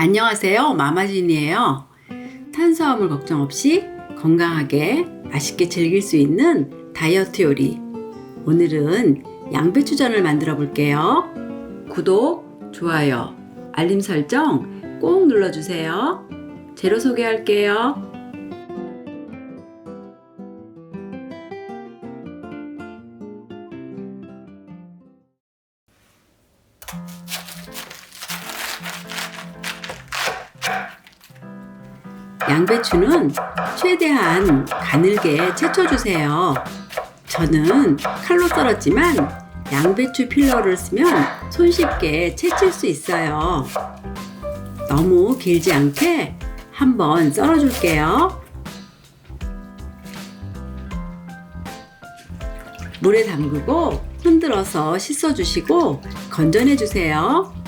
안녕하세요, 마마진이에요. 탄수화물 걱정 없이 건강하게 맛있게 즐길 수 있는 다이어트 요리. 오늘은 양배추전을 만들어 볼게요. 구독, 좋아요, 알림 설정 꼭 눌러주세요. 재료 소개할게요. 양배추는 최대한 가늘게 채쳐주세요. 저는 칼로 썰었지만 양배추 필러를 쓰면 손쉽게 채칠 수 있어요. 너무 길지 않게 한번 썰어줄게요. 물에 담그고 흔들어서 씻어주시고 건져내주세요.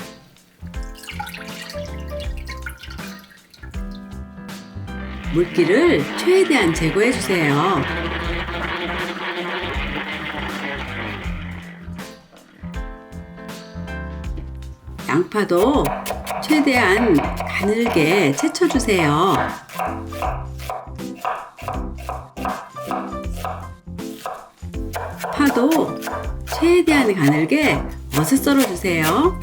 물기를 최대한 제거해주세요. 양파도 최대한 가늘게 채쳐주세요. 파도 최대한 가늘게 어슷 썰어주세요.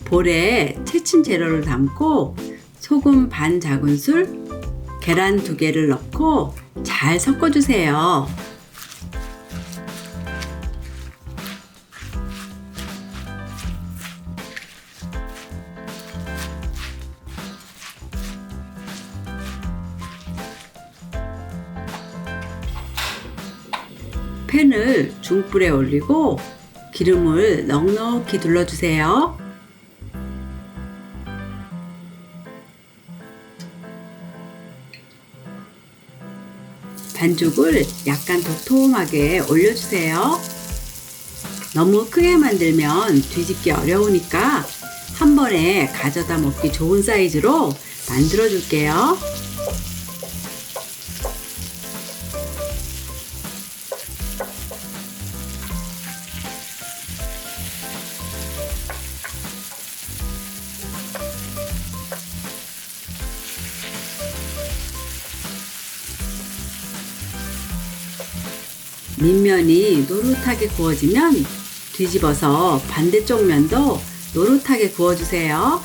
볼에 채친 재료를 담고 소금 반 작은술, 계란 2개를 넣고 잘 섞어주세요. 팬을 중불에 올리고 기름을 넉넉히 둘러주세요. 반죽을 약간 도톰하게 올려주세요. 너무 크게 만들면 뒤집기 어려우니까 한 번에 가져다 먹기 좋은 사이즈로 만들어 줄게요. 밑면이 노릇하게 구워지면 뒤집어서 반대쪽 면도 노릇하게 구워주세요.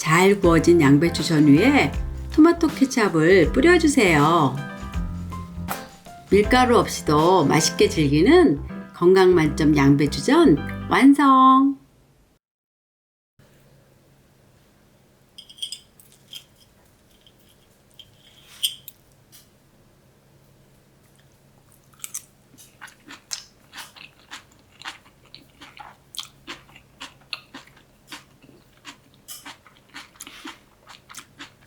잘 구워진 양배추전 위에 토마토 케첩을 뿌려주세요. 밀가루 없이도 맛있게 즐기는 건강 만점 양배추전 완성!